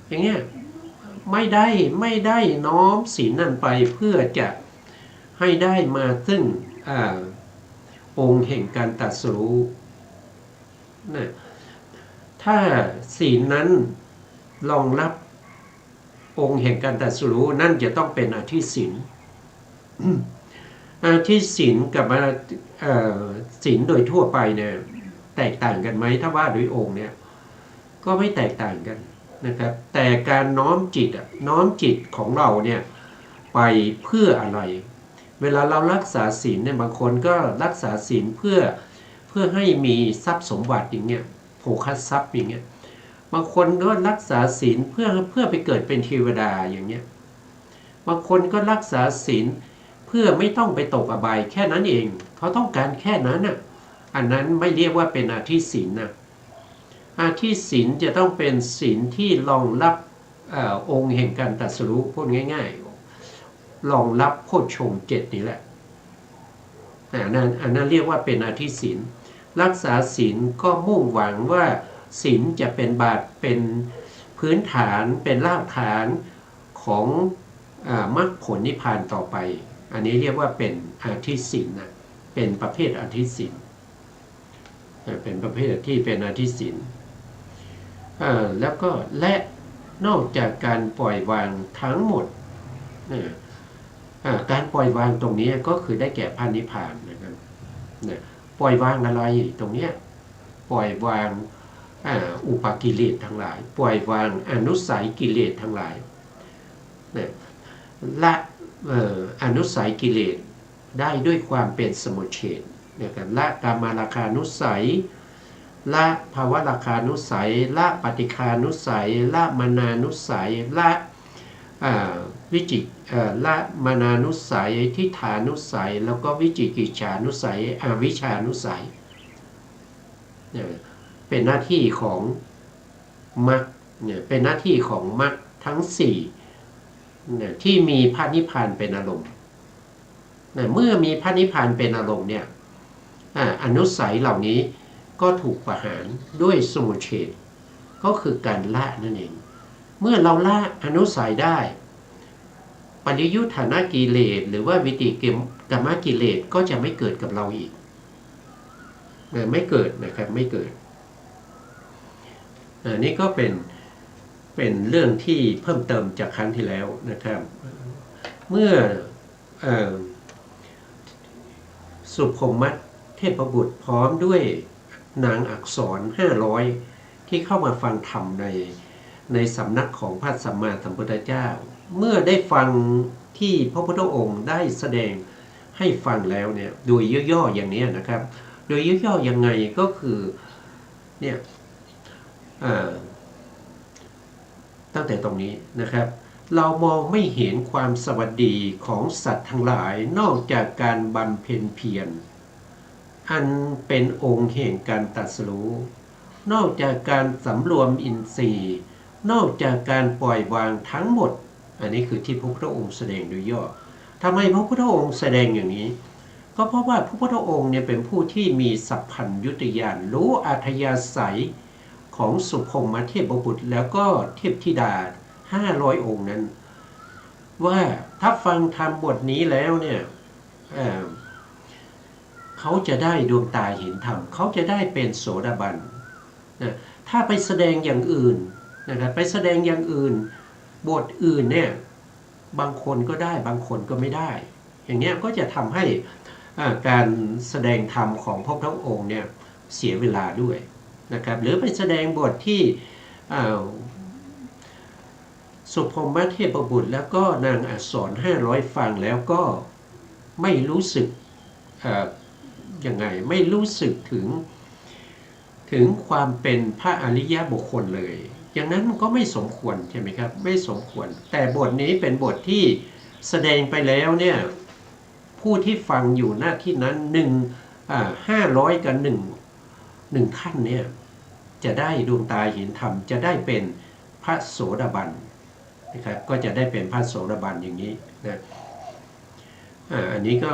อย่างเงี้ยไม่ได้น้อมศีลนั่นไปเพื่อจะให้ได้มาซึ่งองค์แห่งการตรัสรู้นะถ้าศีลนั้นรองรับองค์แห่งการตรัสรู้นั่นจะต้องเป็นอธิศีลอธิศีลกับศีลโดยทั่วไปเนี่ยแตกต่างกันไหมถ้าว่าโดยองค์เนี่ยก็ไม่แตกต่างกันนะครับแต่การน้อมจิตของเราเนี่ยไปเพื่ออะไรเวลาเรารักษาศีลเนี่ยบางคนก็รักษาศีลเพื่อให้มีทรัพย์สมบัติอย่างเงี้ยโภคทรัพย์อย่างเงี้ยบางคนก็รักษาศีลเพื่อไปเกิดเป็นเทวดาอย่างเงี้ยบางคนก็รักษาศีลเพื่อไม่ต้องไปตกอบายแค่นั้นเองเขาต้องการแค่นั้นน่ะอันนั้นไม่เรียกว่าเป็นอธิศีลนะอธิศีลจะต้องเป็นศีลที่รองรับองค์แห่งการตรัสรู้พูดง่ายๆรองรับโพชฌงค์7นี่แหละอันนั้นเรียกว่าเป็นอธิศีลรักษาศีลก็มุ่งหวังว่าศีลจะเป็นบาตรเป็นพื้นฐานเป็นรากฐานของมรรคผลนิพพานต่อไปอันนี้เรียกว่าเป็นอธิศีลนะเป็นประเภทอธิศีลเป็นประเภทที่เป็นอธิศีลแล้วก็และนอกจากการปล่อยวางทั้งหมดการปล่อยวางตรงนี้ก็คือได้แก่พระนิพพานนะครับปล่อยวางอะไรตรงนี้ปล่อยวางอุปกิเลสทั้งหลายปล่อยวางอนุสัยกิเลสทั้งหลายละอนุสัยกิเลสได้ด้วยความเป็นสมุจเฉทนะครับละกามราคานุสัยละภาวะราคานุสัยละปฏิฆานุสัยละมานานุสัยละวิจิละมานานุสัยทิฏฐานุสัยแล้วก็วิจิกิจฉานุสัยอวิชชานุสัยเป็นหน้าที่ของมรรคเป็นหน้าที่ของมรรคทั้ง4ที่มีพระนิพพานเป็นอารมณ์เมื่อมีพระนิพพานเป็นอารมณ์เนี่ยอนุสัยเหล่านี้ก็ถูกประหารด้วยสมุจเฉทก็คือการละนั่นเองเมื่อเราละอนุสัยได้ปริยุทธานากิเลสหรือว่าวิติกรรมกิเลสก็จะไม่เกิดกับเราอีกไม่เกิดนะครับไม่เกิดนี่ก็เป็นเรื่องที่เพิ่มเติมจากครั้งที่แล้วนะครับเมื่อสุพมมัตเทพบุตรพร้อมด้วยนางอักษร500ที่เข้ามาฟังธรรมในสำนักของพระสัมมาสัมพุทธเจ้าเมื่อได้ฟังที่พระพุทธองค์ได้แสดงให้ฟังแล้วเนี่ยโดยย่อๆอย่างนี้นะครับโดยย่อๆยังไงก็คือเนี่ยตั้งแต่ตรงนี้นะครับเรามองไม่เห็นความสวัสดีของสัตว์ทั้งหลายนอกจากการบำเพ็ญเพียรอันเป็นองค์แห่งการตรัสรู้นอกจากการสำรวมอินทรีย์นอกจากการปล่อยวางทั้งหมดอันนี้คือที่พระพุทธองค์แสดงโดยย่อทำไมพระพุทธองค์แสดงอย่างนี้ก็เพราะว่าพระพุทธองค์เนี่ยเป็นผู้ที่มีสัพพัญญุตญาณรู้อัธยาศัยของสุพมเทพบุตรแล้วก็เทพธิดา500องค์นั้นว่าถ้าฟังธรรมบทนี้แล้วเนี่ยเขาจะได้ดวงตาเห็นธรรมเขาจะได้เป็นโสดาบันนะถ้าไปแสดงอย่างอื่นนะครับไปแสดงอย่างอื่นบทอื่นเนี่ยบางคนก็ได้บางคนก็ไม่ได้อย่างเงี้ยก็จะทำให้การแสดงธรรมของพระพุทธองค์เนี่ยเสียเวลาด้วยนะครับหรือไปแสดงบทที่สุพมเทพบุตรแล้วก็นางอักษร500ฟังแล้วก็ไม่รู้สึกยังไงไม่รู้สึกถึงความเป็นพระอริยบุคคลเลยอย่างนั้นก็ไม่สมควรใช่ไหมครับไม่สมควรแต่บทนี้เป็นบทที่แสดงไปแล้วเนี่ยผู้ที่ฟังอยู่หน้าที่นั้น500กับ1ท่านเนี่ยจะได้ดวงตาเห็นธรรมจะได้เป็นพระโสดาบันนะครับก็จะได้เป็นพระโสดาบันอย่างนี้นะอันนี้ก็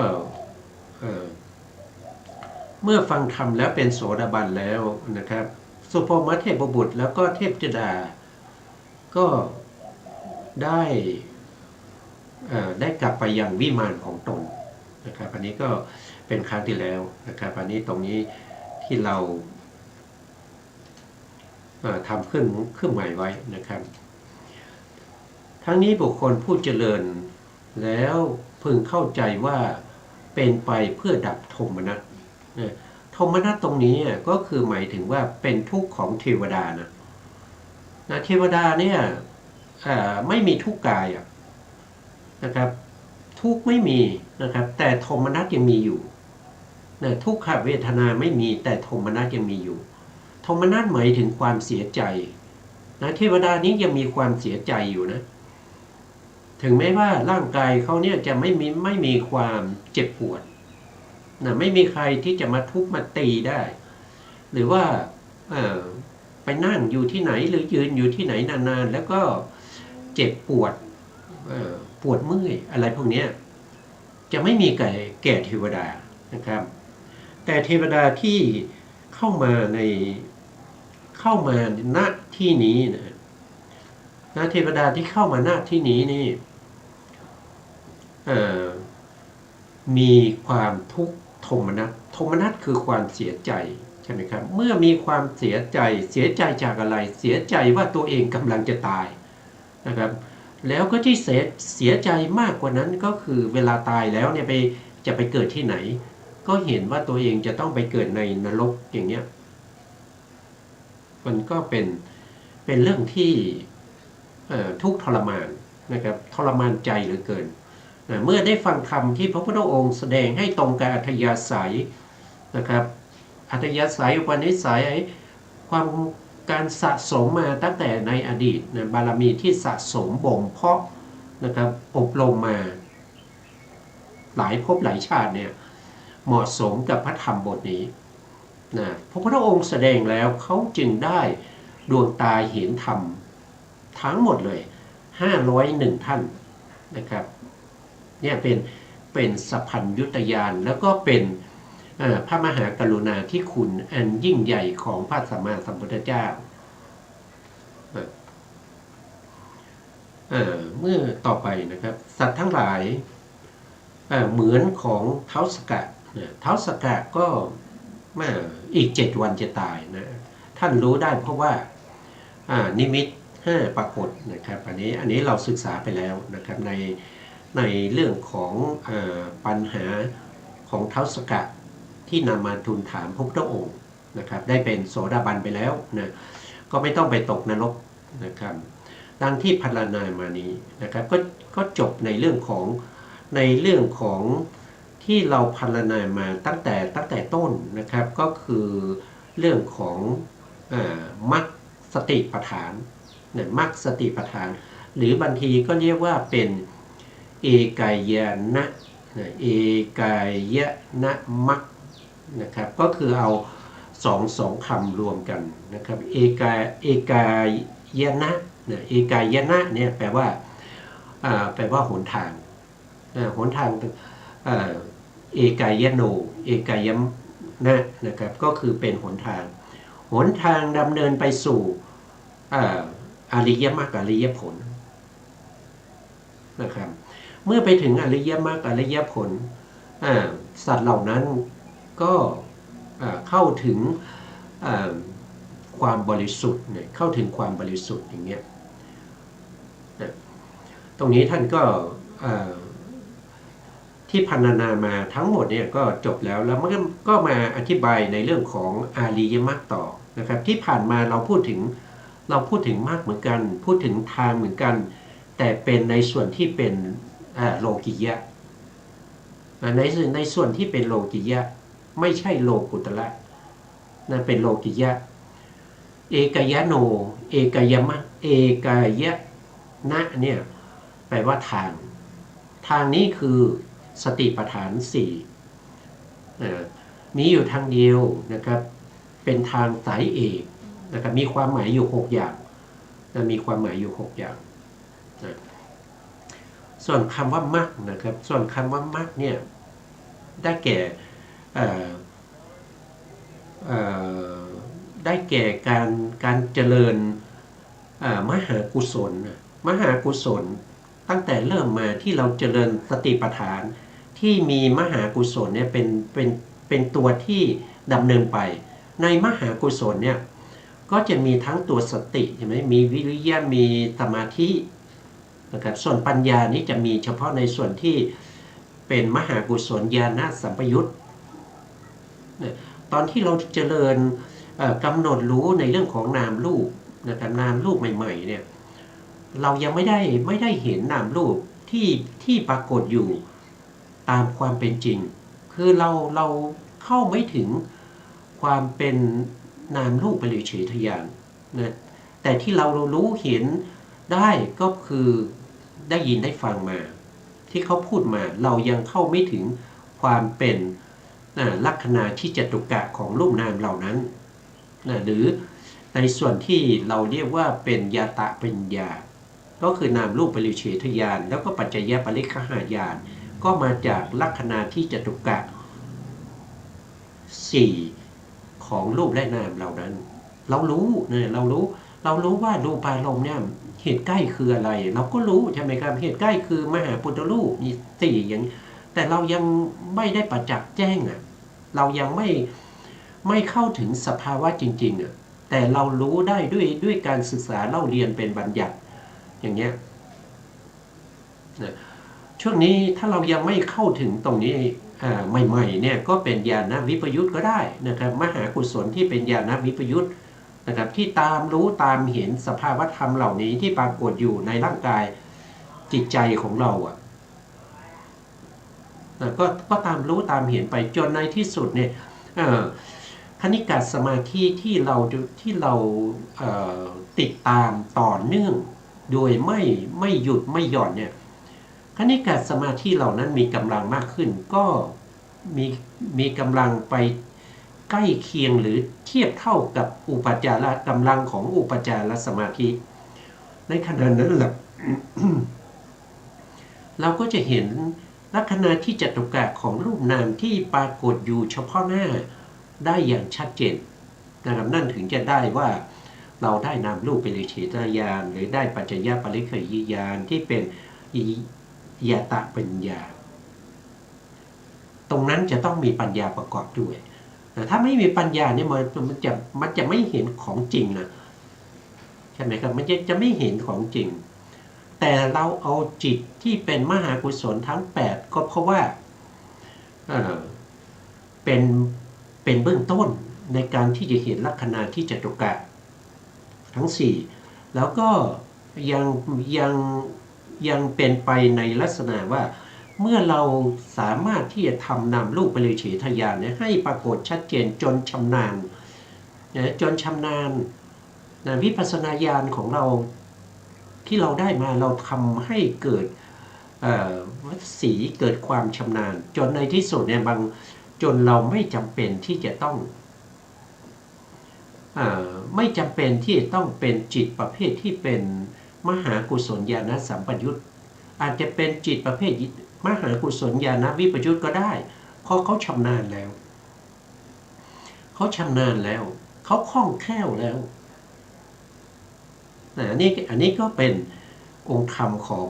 เมื่อฟังธรรมแล้วเป็นโสดาบันแล้วนะครับสุพมเทพบุตรแล้วก็เทพธิดา ก็ได้ได้กลับไปยังวิมานของตนนะครับอันนี้ก็เป็นครั้งที่แล้วนะครับอันนี้ตรงนี้ที่เราทำเครื่องหมายไว้นะครับทั้งนี้บุคคลผู้เจริญแล้วพึงเข้าใจว่าเป็นไปเพื่อดับโทมนัสโทมนัสตรงนี้ก็คือหมายถึงว่าเป็นทุกข์ของเทวดานะเทวดาเนี่ยไม่มีทุกข์กายนะครับทุกข์ไม่มีนะครับแต่โทมนัสยังมีอยู่นะทุกขเวทนาไม่มีแต่โทมนัสยังมีอยู่โทมนัสหมายถึงความเสียใจนะเทวดานี้ยังมีความเสียใจอยู่นะถึงแม้ว่าร่างกายเขาเนี่ยจะไม่มีความเจ็บปวดนะไม่มีใครที่จะมาทุบมาตีได้ หรือว่าไปนั่งอยู่ที่ไหนหรือยืนอยู่ที่ไหนนานๆแล้วก็เจ็บปวดปวดเมื่อยอะไรพวกนี้จะไม่มีแก่เทวดานะครับแต่เทวดาที่เข้ามาณที่นี้นะเทวดาที่เข้ามาณที่นี้นี่มีความทุกข์โทมนัสคือความเสียใจใช่ไหมครับเมื่อมีความเสียใจจากอะไรเสียใจว่าตัวเองกำลังจะตายนะครับแล้วก็ที่เสียใจมากกว่านั้นก็คือเวลาตายแล้วเนี่ยจะไปเกิดที่ไหนก็เห็นว่าตัวเองจะต้องไปเกิดในนรกอย่างเงี้ยมันก็เป็นเรื่องที่ทุกข์ทรมานนะครับทรมานใจเหลือเกินเมื่อได้ฟังคำที่พระพุทธองค์แสดงให้ตรงกับอัธยาศัยนะครับอัธยาศัยอุปนิสัยความการสะสมมาตั้งแต่ในอดีตนะบารมีที่สะสมบ่มเพาะนะครับอบรมมาหลายภพหลายชาติเนี่ยเหมาะสมกับพระธรรมบทนี้นะพระพุทธองค์แสดงแล้วเขาจึงได้ดวงตาเห็นธรรมทั้งหมดเลย501ท่านนะครับเนี่ยเป็นสัพพัญญุตญาณแล้วก็เป็นพระมหากรุณาธิคุณอันยิ่งใหญ่ของพระสัมมาสัมพุทธเจ้าเมื่อต่อไปนะครับสัตว์ทั้งหลายเหมือนของเท้าสกะเท้าสกะก็อีก7วันจะตายนะท่านรู้ได้เพราะว่านิมิต5ปรากฏนะครับอันนี้เราศึกษาไปแล้วนะครับในเรื่องของปัญหาของเท้าสกะที่นำมาทูลถามพระพุทธองค์นะครับได้เป็นโสดาบันไปแล้วนะก็ไม่ต้องไปตกนรกนะครับดังที่พรรณนามานี้นะครับก็จบในเรื่องของที่เราพรรณนามาตั้งแต่ต้นนะครับก็คือเรื่องของมรรคสติปัฏฐานมรรคสติปัฏฐานหรือบางทีก็เรียกว่าเป็นเอกายนะเอกายนะมรรคนะครับก็คือเอาสองคำรวมกันนะครับเอกายนะเอกายนะเนี่ยแปลว่าหนทางเอกายโนเอกายนะนะครับก็คือเป็นหนทางดำเนินไปสู่อริยมรรคอริยผลนะครับเมื่อไปถึงอริยมรรคอริยผลสัตว์เหล่านั้นก็เข้าถึงความบริสุทธิ์เข้าถึงความบริสุทธิ์อย่างเงี้ยตรงนี้ท่านก็ที่พรรณนามาทั้งหมดเนี่ยก็จบแล้วมันก็มาอธิบายในเรื่องของอริยมรรคต่อนะครับที่ผ่านมาเราพูดถึงมรรคเหมือนกันพูดถึงทางเหมือนกันแต่เป็นในส่วนที่เป็นโลกิยะในส่วนที่เป็นโลกิยะไม่ใช่โลกุตระนั่นเป็นโลกิยะเอกายโนเอกายมะเอกายนะเนี่ยแปลว่าทางนี้คือสติปัฏฐาน4มีอยู่ทางเดียวนะครับเป็นทางสายเอกนะครับมีความหมายอยู่6อย่างมีความหมายอยู่6อย่างส่วนคำว่ามรรคนะครับส่วนคำว่ามรรคเนี่ยได้แก่การเจริญ มหากุศลมหากุศลตั้งแต่เริ่มมาที่เราเจริญสติปัฏฐานที่มีมหากุศลเนี่ยเป็นตัวที่ดำเนินไปในมหากุศลเนี่ยก็จะมีทั้งตัวสติใช่ไหมมีวิริยะมีสมาธินะครับส่วนปัญญานี้จะมีเฉพาะในส่วนที่เป็นมหากุศลญาณสัมปยุตตอนที่เราเจริญกำหนดรู้ในเรื่องของนามรูปนะครับนามรูปใหม่ๆเนี่ยเรายังไม่ได้เห็นนามรูปที่ปรากฏอยู่ตามความเป็นจริงคือเราเข้าไม่ถึงความเป็นนามรูปไปเลยเฉยทยานนะแต่ที่เรารู้เห็นได้ก็คือได้ยินได้ฟังมาที่เขาพูดมาเรายังเข้าไม่ถึงความเป็นลักษณะที่จตุกะของรูปนามเหล่านั้นหรือในส่วนที่เราเรียกว่าเป็นยาตะปัญญาก็คือนามรูปปริเฉทญาณแล้วก็ปัจจยปริคหายานก็มาจากลักษณะที่จตุกะ4ของรูปและนามเหล่านั้นเรารู้เนี่ยเรารู้ว่ารูปารมณ์เนี่ยเหตุใกล้คืออะไรเราก็รู้ใช่ไหมครับเหตุใกล้คือมหาปุตตรูปมี4อย่างแต่เรายังไม่ได้ประจักษ์แจ้งเรายังไม่เข้าถึงสภาวะจริงๆแต่เรารู้ได้ด้วยการศึกษาเล่าเรียนเป็นบัญญัติอย่างเงี้ยช่วงนี้ถ้าเรายังไม่เข้าถึงตรงนี้ใหม่ๆเนี่ยก็เป็นญาณวิปยุตก็ได้นะครับมหากุศลที่เป็นญาณวิปยุตนะครับที่ตามรู้ตามเห็นสภาวธรรมเหล่านี้ที่ปรากฏอยู่ในร่างกายจิตใจของเราก็ตามรู้ตามเห็นไปจนในที่สุดเนี่ยคณิกาสมาธิที่เราติดตามต่อเนื่องโดยไม่หยุดไม่หย่อนเนี่ยคณิกาสมาธิเหล่านั้นมีกำลังมากขึ้นก็มีกำลังไปใกล้เคียงหรือเทียบเท่ากับอุปจารกำลังของอุปจารสมาธิในขณะนั้นแหละ เราก็จะเห็นลักษณะที่จตุกะของรูปนามที่ปรากฏอยู่เฉพาะหน้าได้อย่างชัดเจนนะครับนั่นถึงจะได้ว่าเราได้นามรูปเป็นเฉทญาณหรือได้ปัจจยปริคหิญาณที่เป็นยตะปัญญาตรงนั้นจะต้องมีปัญญาประกอบด้วยถ้าไม่มีปัญญาเนี่ยมันจะไม่เห็นของจริงนะใช่ไหมครับมันจะไม่เห็นของจริงแต่เราเอาจิตที่เป็นมหากุศลทั้ง8ก็เพราะว่าเป็นเบื้องต้นในการที่จะเห็นลักษณะที่จตุกะทั้ง4แล้วก็ยังเป็นไปในลักษณะว่าเมื่อเราสามารถที่จะทำนำรูปปริเฉทญาณให้ปรากฏชัดเจนจนชำนาญวิปัสสนาญาณของเราที่เราได้มาเราทำให้เกิดวัสีเกิดความชำนาญจนในที่สุดเนี่ยจนเราไม่จำเป็นที่จะต้องไม่จำเป็นที่จะต้องเป็นจิตประเภทที่เป็นมหากุศลญาณสัมปยุตอาจจะเป็นจิตประเภทมหากุศลญาณวิปยุตก็ได้เพราะเขาชำนาญแล้วเขาคล่องแคล่วแล้วอันนี้ก็เป็นองค์ธรรมของ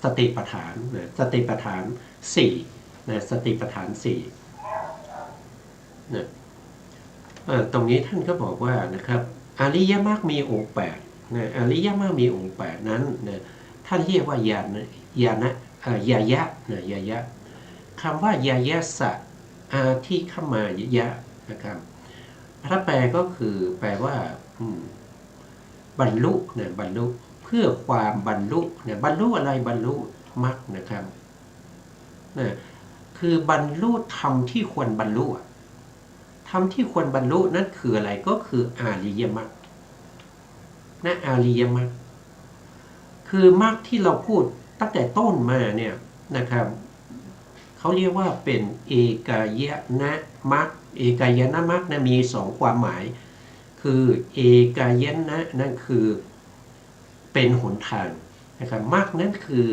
สติปัฏฐานสติปัฏฐาน4สติปัฏฐาน4ตรงนี้ท่านก็บอกว่านะครับอริยมรรคมีองค์8อริยมรรคมีองค์8นั้นท่านเรียกว่าญาณยะคำว่ายายะสะอาทิขมายะนะครับถ้าแปลก็คือแปลว่าบรรลุบรรลุเพื่อความบรรลุบรรลุอะไรบรรลุมรรคนะครับคือบรรลุธรรมที่ควรบรรลุธรรมที่ควรบรรลุนั่นคืออะไรก็คืออาริยมรรคอาริยมรรคคือมรรคที่เราพูดตั้งแต่ต้นมาเนี่ยนะครับเขาเรียกว่าเป็นเอกายนะมรรคเอกายนะมรรคมี2ความหมายคือเอกายนะนั่นคือเป็นหนทางนะครับมรรคนั้นคือ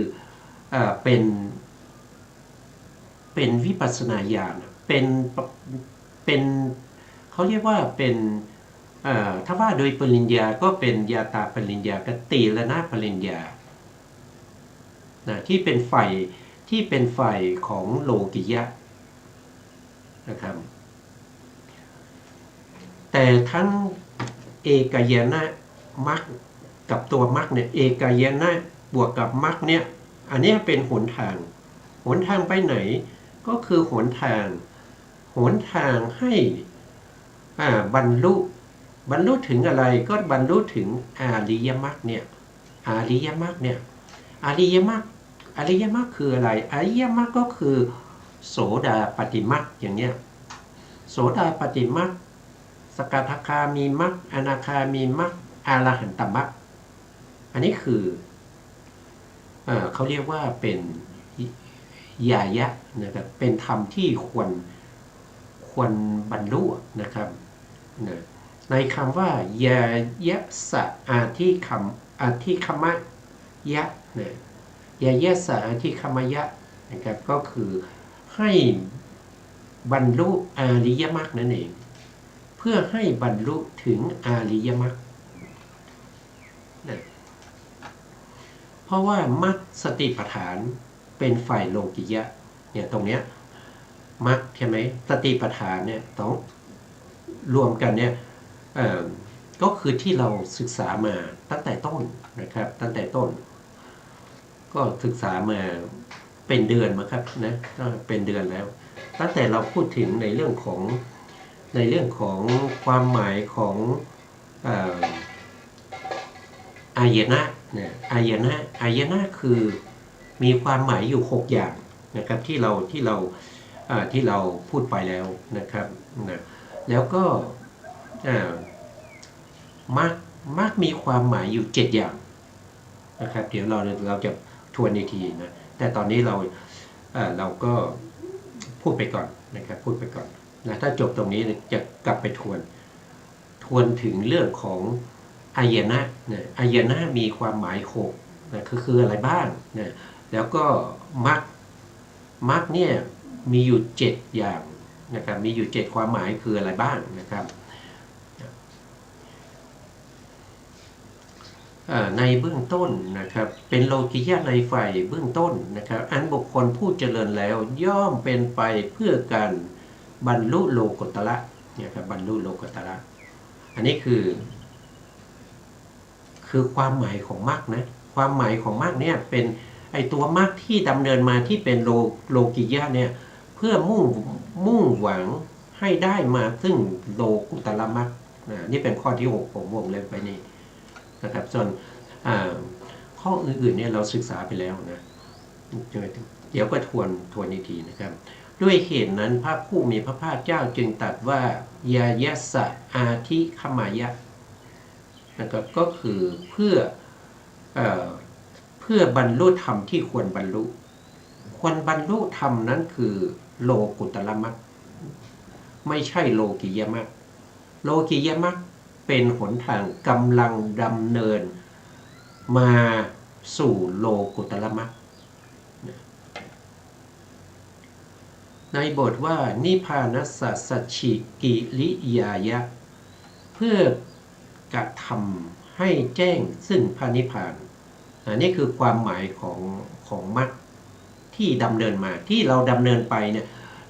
เป็นวิปัสสนาญาณเป็นเขาเรียกว่าเป็น ถ้าว่าโดยปริญญาก็เป็นยาตาปริญญากับตีละนาปริญญานะที่เป็นฝ่ายของโลกิยะนะครับแต่ทั้งเอกายนะมรรคกับตัวมรรคเนี่ยเอกายนะบวกกับมรรคเนี่ยอันนี้เป็นหนทางไปไหนก็คือหนทางให้บรรลุถึงอะไรก็บรรลุถึงอาริยมรรคเนี่ยอาริยมรรคคืออะไรอริยมรรคก็คือโสดาปัตติมรรคอย่างเนี้ยโสดาปัตติมรรคสกทาคามีมรรคอนาคามีมรรคอรหันตมรรคอันนี้คือเขาเรียกว่าเป็นญายะนะครับเป็นธรรมที่ควรบรรลุนะครับในคำว่ายายะสะอาทิคมะยะนะยายะสะอาทิคมยะนะครับก็คือให้บรรลุอริยมรรคนั่นเองเพื่อให้บรรลุถึงอริยมรรคนะเพราะว่ามรรคสติปัฏฐานเป็นฝ่ายโลกิยะเนี่ยตรงเนี้ยมรรคใช่ไหมสติปัฏฐานเนี่ยต้องรวมกันเนี่ยก็คือที่เราศึกษามาตั้งแต่ต้นนะครับตั้งแต่ต้นก็ศึกษามาเป็นเดือนมาครับนะก็เป็นเดือนแล้วตั้งแต่เราพูดถึงในเรื่องของความหมายของอายนะเนี่ยอายนะคือมีความหมายอยู่6อย่างนะครับที่เราพูดไปแล้วนะครับนะแล้วก็มรรคมีความหมายอยู่7อย่างนะครับเดี๋ยวเราจะทวนอีกทีนะแต่ตอนนี้เราก็พูดไปก่อนนะครับพูดไปก่อนนะถ้าจบตรงนี้จะกลับไปทวนถึงเรื่องของอายนะนะอายนะมีความหมาย6นะคืออะไรบ้างนะแล้วก็มรรคเนี่ยมีอยู่7อย่างนะครับมีอยู่7ความหมายคืออะไรบ้างนะครับในเบื้องต้นนะครับเป็นโลกิยะในฝ่ายเบื้องต้นนะครับอันบุคคลผู้เจริญแล้วย่อมเป็นไปเพื่อการบรรลุโลกุตระเนี่ยครับบรรลุโลกุตระอันนี้คือความหมายของมรรคนะความหมายของมรรคเนี่ยเป็นไอตัวมรรคที่ดำเนินมาที่เป็นโลกิยะเนี่ยเพื่อมุ่งหวังให้ได้มาซึ่งโลกุตระมรรคนี่เป็นข้อที่6ผมวงเล็บไปนี่นะครับส่วนข้ออื่นๆเนี่ยเราศึกษาไปแล้วนะเดี๋ยวก็ทวนอีกทีนะครับด้วยเหตุนั้นพระผู้มีพระภาคเจ้าจึงตรัสว่ายายะสะอาทิคมายะนะครับก็คือเพื่อบรรลุธรรมที่ควรบรรลุธรรมนั้นคือโลกุตระมรรคไม่ใช่โลกิยมรรคโลกิยมรรคเป็นหนทางกำลังดำเนินมาสู่โลกุตระมรรคในบทว่านิพพานัสสะสัจฉิกิริยายะเพื่อกระทำให้แจ้งซึ่งพระนิพพานอันนี้คือความหมายของมรรคที่ดำเนินมาที่เราดำเนินไปเนี่ย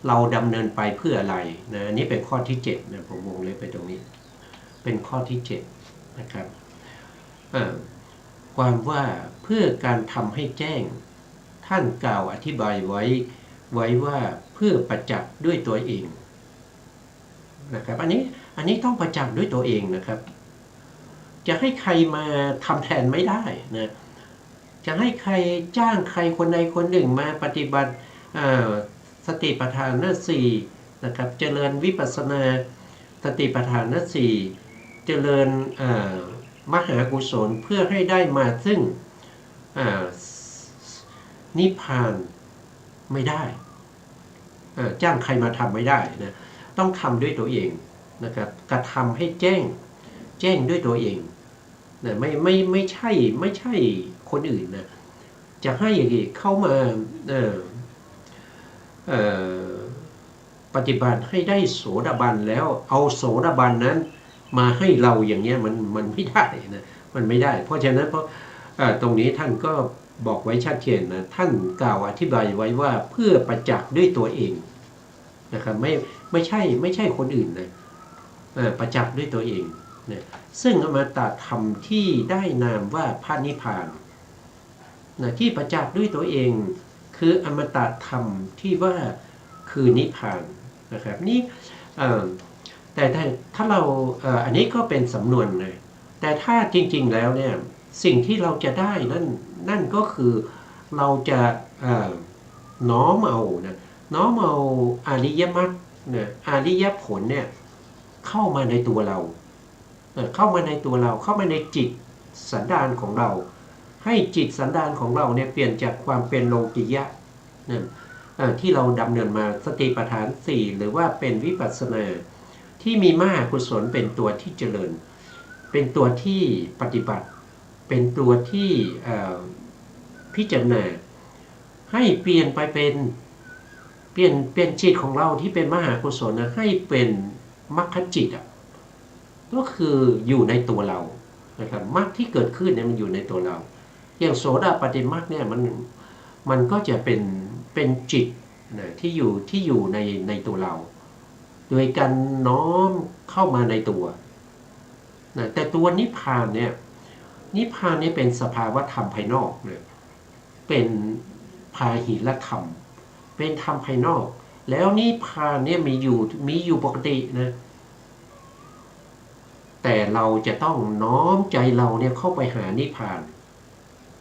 เราดำเนินไปเพื่ออะไรนะอันนี้เป็นข้อที่7นะผมวงเล็บไปตรงนี้เป็นข้อที่7นะครับความว่าเพื่อการทำให้แจ้งท่านกล่าวอธิบายไว้ว่าเพื่อประจักษ์ด้วยตัวเองนะครับอันนี้ต้องประจักษ์ด้วยตัวเองนะครับจะให้ใครมาทำแทนไม่ได้นะจะให้ใครจ้างใครคนใดคนหนึ่งมาปฏิบัติสติปัฏฐาน4นะครับเจริญวิปัสสนาสติปัฏฐาน4เจริญมหากุศลเพื่อให้ได้มาซึ่งนิพพานไม่ได้จ้างใครมาทำไม่ได้นะต้องทำด้วยตัวเองนะครับกระทำให้แจ้งด้วยตัวเองนะไม่ใช่คนอื่นนะจะให้เข้ามาปฏิบัติให้ได้โสดาบันแล้วเอาโสดาบันนั้น มาให้เราอย่างเงี้ยมันไม่ได้นะมันไม่ได้ เพราะฉะนั้นเพราะตรงนี้ท่านก็บอกไว้ชัดเจนนะท่านกล่าวอธิบายไว้ว่าเพื่อประจักษ์ด้วยตัวเองนะครับไม่ใช่คนอื่นนะประจักษ์ด้วยตัวเองนะซึ่งอมตะธรรมที่ได้นามว่าพระนิพพานนะที่ประจักษ์ด้วยตัวเองคืออมตะธรรมที่ว่าคือนิพพานนะครับนี่แต่ถ้าเราอันนี้ก็เป็นสำนวนนะแต่ถ้าจริงๆแล้วเนี่ยสิ่งที่เราจะได้นั่นก็คือเราจะน้อมเอานะน้อมเอาอริยมรรคนะอริยผลเนี่ยเข้ามาในตัวเราเข้ามาในตัวเราเข้ามาในจิตสันดานของเราให้จิตสันดานของเราเนี่ยเปลี่ยนจากความเป็นโลกิยะนะที่เราดำเนินมาสติปัฏฐาน4หรือว่าเป็นวิปัสสนาที่มีมหากุศลเป็นตัวที่เจริญเป็นตัวที่ปฏิบัติเป็นตัวที่พิจารณาให้เปลี่ยนไปเป็นเปลี่ยนจิตของเราที่เป็นมหากุศลนะให้เป็นมรรคจิตก็คืออยู่ในตัวเรานะครับมรรคที่เกิดขึ้นเนี่ยมันอยู่ในตัวเราอย่างโสดาปัตติมรรคเนี่ยมันก็จะเป็นจิตนะที่อยู่ในตัวเราโดยการน้อมเข้ามาในตัวนะแต่ตัวนิพพานเนี่ยเป็นสภาวะธรรมภายนอกเนี่ยเป็นพาหิรธรรมเป็นธรรมภายนอกแล้วนิพพานเนี่ยมีอยู่ปกตินะแต่เราจะต้องน้อมใจเราเนี่ยเข้าไปหานิพพาน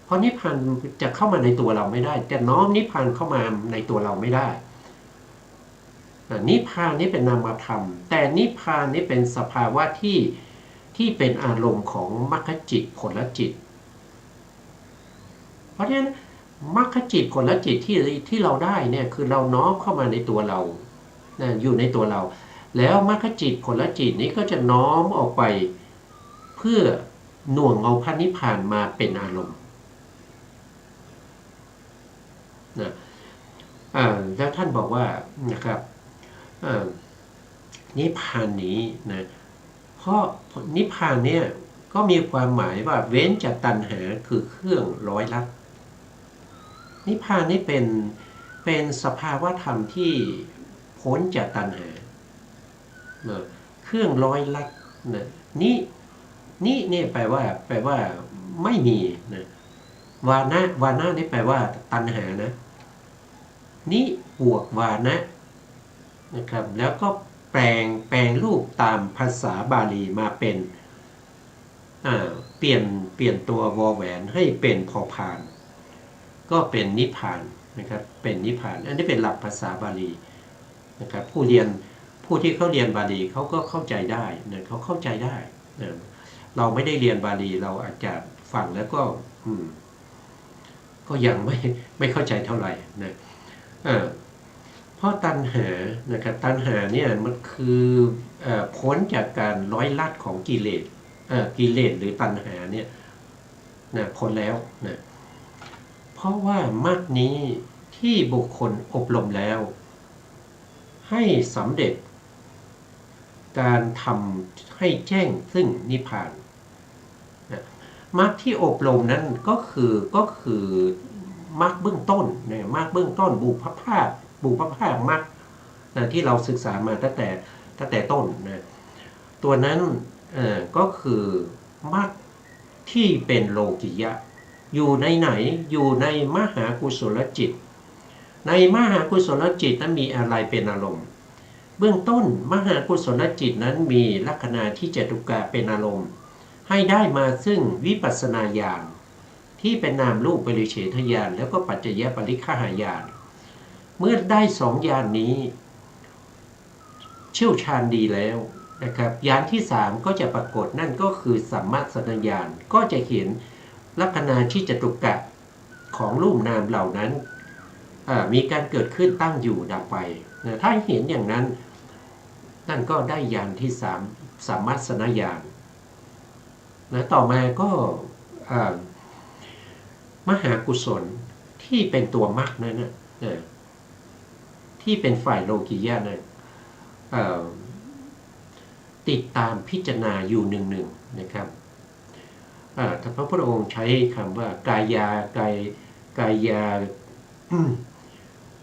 เพราะนิพพานจะเข้ามาในตัวเราไม่ได้จะน้อมนิพพานเข้ามาในตัวเราไม่ได้นิพพานนี่เป็นนามธรรมแต่นิพพานนี่เป็นสภาวะที่เป็นอารมณ์ของมรรคจิตผลจิตเพราะฉะนั้นมรรคจิตผลจิตที่เราได้เนี่ยคือเราน้อมเข้ามาในตัวเรานะอยู่ในตัวเราแล้วมรรคจิตผลจิตนี้ก็จะน้อมออกไปเพื่อหน่วงเอาพระนิพพานมาเป็นอารมณ์นะแล้วท่านบอกว่านะครับนิพพานนี้นะเพราะนิพพานเนี่ยก็มีความหมายว่าเว้นจากตัณหาคือเครื่องร้อยลัดนิพพานนี่เป็นสภาวะธรรมที่พ้นจากตัณหาเครื่องร้อยลัดนะนี่เนี่ยแปลว่าไม่มีนะวานะนี่แปลว่าตัณหานะนิบวกวานะนะครับแล้วก็แปลงรูปตามภาษาบาลีมาเป็นเปลี่ยนตัววอแหวนให้เป็นพอพานก็เป็นนิพพานนะครับเป็นนิพพานอันนี้เป็นหลักภาษาบาลีนะครับผู้ที่เขาเรียนบาลีเขาก็เข้าใจได้นะเขาเข้าใจได้นะเราไม่ได้เรียนบาลีเราอาจจะฟังแล้วก็ยังไม่เข้าใจเท่าไหร่นะเพราะตัณหานะครับตัณหาเนี่ยมันคือพ้นจากการร้อยลัดของกิเลสหรือตัณหาเนี่ยนะพ้นแล้วนะเพราะว่ามรรคนี้ที่บุคคลอบรมแล้วให้สำเร็จการทำให้แจ้งซึ่งนิพพานนะมรรคที่อบรมนั้นก็คือมรรคเบื้องต้นนะมรรคเบื้องต้นบุพภาคมรรคนะที่เราศึกษามาตั้งแต่ต้นนะตัวนั้นก็คือมรรคที่เป็นโลกิยะอยู่ในไหนอยู่ในมหากุศลจิตในมหากุศลจิตนั้นมีอะไรเป็นอารมณ์เบื้องต้นมหากุศลจิตนั้นมีลักขณะที่จตุกะเป็นอารมณ์ให้ได้มาซึ่งวิปัสสนาญาณที่เป็นนามรูปปริเฉทญาณแล้วก็ปัจจยปริฆหญาณเมื่อได้สองญาณนี้เชี่ยวชาญดีแล้วนะครับญาณที่3ก็จะปรากฏนั่นก็คือสัมมาสัญญาณก็จะเห็นลักขณะที่จตุกะของรูปนามเหล่านั้นมีการเกิดขึ้นตั้งอยู่ดับไปนะถ้าเห็นอย่างนั้นนั่นก็ได้ญาณที่3สัมมาสัญญาณนะต่อมาก็มหากุศลที่เป็นตัวมรรคนั้นนะที่เป็นฝ่ายโลกิยะนั้น ติดตามพิจารณาอยู่หนึ่งๆนะครับถ้าพระพุทธองค์ใช้คำว่ากายากายา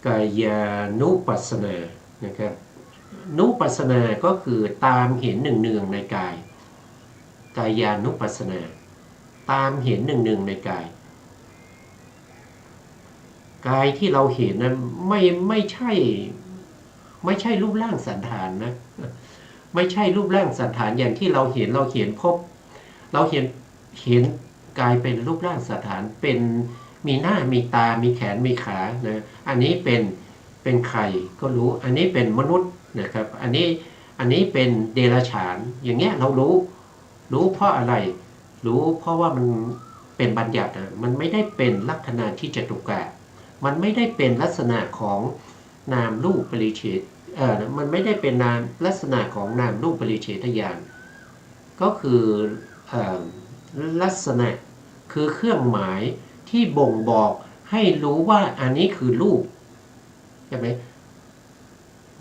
กายานุปัสสนานะครับนุปัสสนาก็คือตามเห็นเนืองๆในกายกายานุปัสสนาตามเห็นเนืองๆในกายกายที่เราเห็นนั้นไม่ใช่รูปร่างสันฐานนะไม่ใช่รูปร่างสันฐานอย่างที่เราเห็นพบเราเห็นกายเป็นรูปร่างสันฐานเป็นมีหน้ามีตามีแขนมีขานะอันนี้เป็นใครก็รู้อันนี้เป็นมนุษย์นะครับอันนี้เป็นเดรัจฉานอย่างเงี้ยเรารู้เพราะอะไรรู้เพราะว่ามันเป็นบัญญัตินะมันไม่ได้เป็นลักษณะที่จตุกะมันไม่ได้เป็นลักษณะของนามรูปปริเฉทมันไม่ได้เป็นนามลักษณะของนามรูปปริเฉทญาณก็คือลักษณะคือเครื่องหมายที่บ่งบอกให้รู้ว่าอันนี้คือรูปใช่ไหม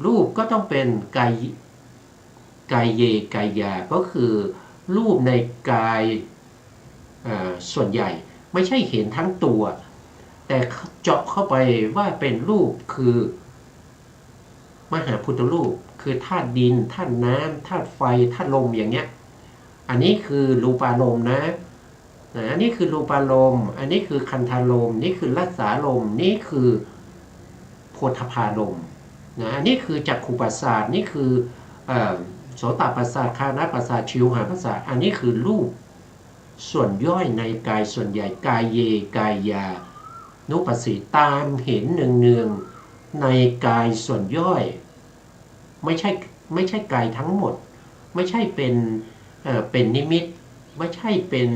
รูปก็ต้องเป็นกายเยกายาก็คือรูปในกายส่วนใหญ่ไม่ใช่เห็นทั้งตัวแต่เจาะเข้าไปว่าเป็นรูปคือมหาพุทธรูปคือธาตุดินธาตุน้ำธาตุไฟธาตุลมอย่างเงี้ยอันนี้คือรูปารมณ์นะอันนี้คือรูปารมณ์อันนี้คือคันธารมณ์นี่คือรัศสารมณ์นี่คือโพธพารมณ์นะอันนี้คือจักขุประสาทนี่คือโสตประสาทคานะประสาทชิวหาประสาทอันนี้คือรูปส่วนย่อยในกายส่วนใหญ่กายเยกายานุปัสสีตามเห็นเนืองๆในกายส่วนย่อยไม่ใช่กายทั้งหมดไม่ใช่เป็นนิมิตไม่ใช่เป็น